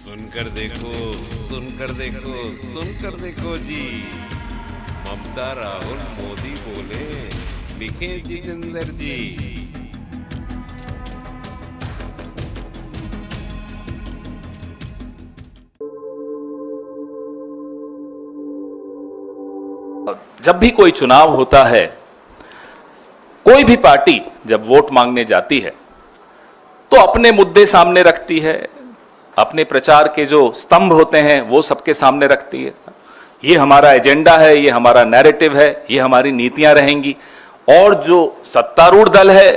सुनकर देखो, सुनकर देखो, सुनकर देखो जी। ममता, राहुल, मोदी बोले, लिखे जितेंद्र जी। जब भी कोई चुनाव होता है, कोई भी पार्टी जब वोट मांगने जाती है तो अपने मुद्दे सामने रखती है, अपने प्रचार के जो स्तंभ होते हैं वो सबके सामने रखती है। ये हमारा एजेंडा है, ये हमारा नैरेटिव है, ये हमारी नीतियां रहेंगी। और जो सत्तारूढ़ दल है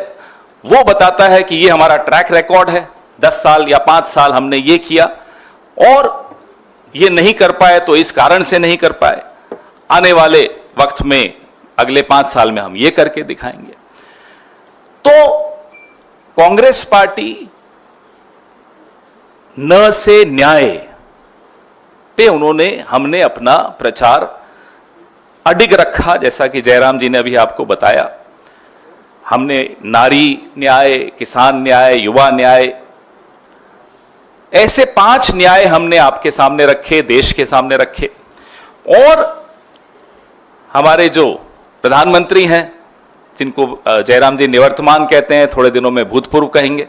वो बताता है कि ये हमारा ट्रैक रिकॉर्ड है, 10 साल या 5 साल हमने ये किया और ये नहीं कर पाए तो इस कारण से नहीं कर पाए, आने वाले वक्त में अगले 5 साल में हम ये करके दिखाएंगे। तो कांग्रेस पार्टी न से न्याय पे हमने अपना प्रचार अडिग रखा। जैसा कि जयराम जी ने अभी आपको बताया, हमने नारी न्याय, किसान न्याय, युवा न्याय, ऐसे 5 न्याय हमने आपके सामने रखे, देश के सामने रखे। और हमारे जो प्रधानमंत्री हैं, जिनको जयराम जी निवर्तमान कहते हैं, थोड़े दिनों में भूतपूर्व कहेंगे,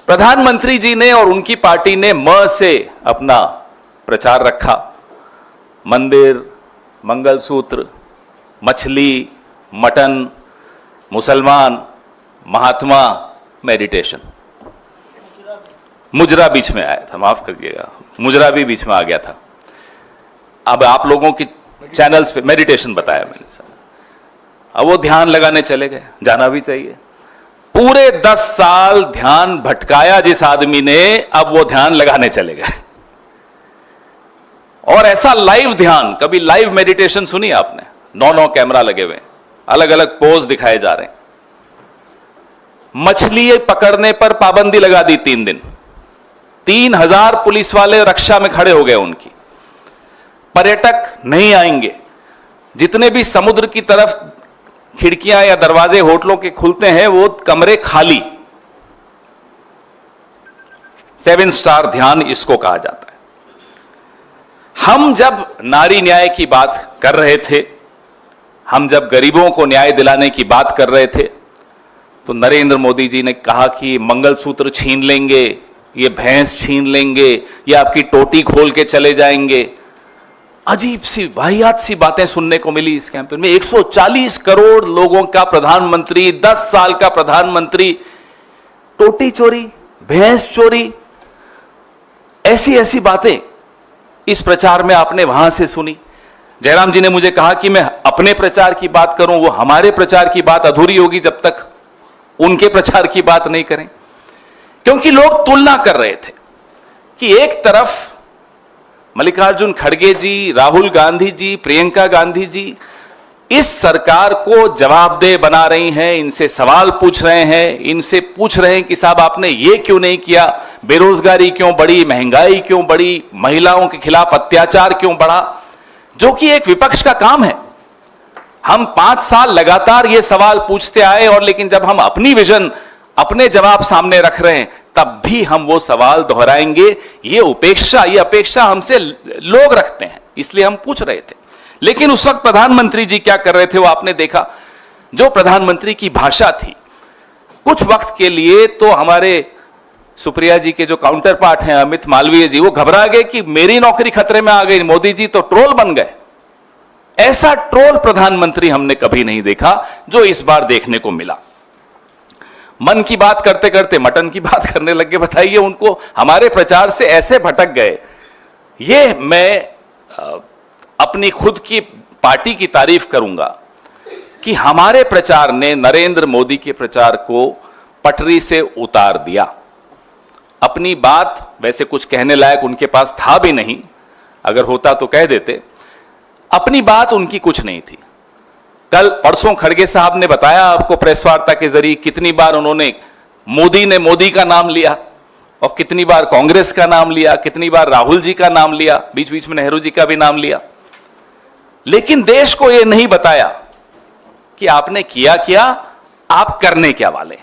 प्रधानमंत्री जी ने और उनकी पार्टी ने म से अपना प्रचार रखा। मंदिर, मंगलसूत्र, मछली, मटन, मुसलमान, महात्मा, मेडिटेशन। मुजरा बीच में आया था, माफ करिएगा, मुजरा भी बीच में आ गया था। अब आप लोगों की चैनल्स पे मेडिटेशन बताया मैंने सर। अब वो ध्यान लगाने चले गए, जाना भी चाहिए। पूरे 10 साल ध्यान भटकाया जिस आदमी ने, अब वो ध्यान लगाने चले गए। और ऐसा लाइव ध्यान, कभी लाइव मेडिटेशन सुनी आपने? 9 कैमरा लगे हुए, अलग अलग पोज दिखाए जा रहे हैं। मछली पकड़ने पर पाबंदी लगा दी 3 दिन, 3000 पुलिस वाले रक्षा में खड़े हो गए उनकी। पर्यटक नहीं आएंगे। जितने भी समुद्र की तरफ खिड़कियां या दरवाजे होटलों के खुलते हैं, वो कमरे खाली। 7 स्टार ध्यान इसको कहा जाता है। हम जब नारी न्याय की बात कर रहे थे, हम जब गरीबों को न्याय दिलाने की बात कर रहे थे, तो नरेंद्र मोदी जी ने कहा कि मंगलसूत्र छीन लेंगे, ये भैंस छीन लेंगे, ये आपकी टोटी खोल के चले जाएंगे। अजीब सी, वाहियात सी बातें सुनने को मिली इस कैंपेन में। 140 करोड़ लोगों का प्रधानमंत्री, 10 साल का प्रधानमंत्री, टोटी चोरी, भैंस चोरी, ऐसी ऐसी बातें इस प्रचार में आपने वहां से सुनी। जयराम जी ने मुझे कहा कि मैं अपने प्रचार की बात करूं, वो हमारे प्रचार की बात अधूरी होगी जब तक उनके प्रचार की बात नहीं करें। क्योंकि लोग तुलना कर रहे थे कि एक तरफ मल्लिकार्जुन खड़गे जी, राहुल गांधी जी, प्रियंका गांधी जी इस सरकार को जवाबदेह बना रही हैं, इनसे सवाल पूछ रहे हैं, इनसे पूछ रहे हैं कि साहब आपने ये क्यों नहीं किया, बेरोजगारी क्यों बढ़ी, महंगाई क्यों बढ़ी, महिलाओं के खिलाफ अत्याचार क्यों बढ़ा, जो कि एक विपक्ष का काम है। हम 5 साल लगातार ये सवाल पूछते आए, और लेकिन जब हम अपनी विजन, अपने जवाब सामने रख रहे हैं, तब भी हम वो सवाल दोहराएंगे। ये अपेक्षा हमसे लोग रखते हैं, इसलिए हम पूछ रहे थे। लेकिन उस वक्त प्रधानमंत्री जी क्या कर रहे थे वो आपने देखा। जो प्रधानमंत्री की भाषा थी, कुछ वक्त के लिए तो हमारे सुप्रिया जी के जो काउंटर पार्ट हैं अमित मालवीय जी, वो घबरा गए कि मेरी नौकरी खतरे में आ गई, मोदी जी तो ट्रोल बन गए। ऐसा ट्रोल प्रधानमंत्री हमने कभी नहीं देखा जो इस बार देखने को मिला। मन की बात करते करते मटन की बात करने लगे। बताइए, उनको हमारे प्रचार से ऐसे भटक गए। ये मैं अपनी खुद की पार्टी की तारीफ करूंगा कि हमारे प्रचार ने नरेंद्र मोदी के प्रचार को पटरी से उतार दिया। अपनी बात, वैसे कुछ कहने लायक उनके पास था भी नहीं, अगर होता तो कह देते। अपनी बात उनकी कुछ नहीं थी। कल परसों खड़गे साहब ने बताया आपको प्रेस वार्ता के जरिए कितनी बार उन्होंने मोदी का नाम लिया, और कितनी बार कांग्रेस का नाम लिया, कितनी बार राहुल जी का नाम लिया, बीच बीच में नेहरू जी का भी नाम लिया। लेकिन देश को यह नहीं बताया कि आपने किया क्या, आप करने क्या वाले हैं।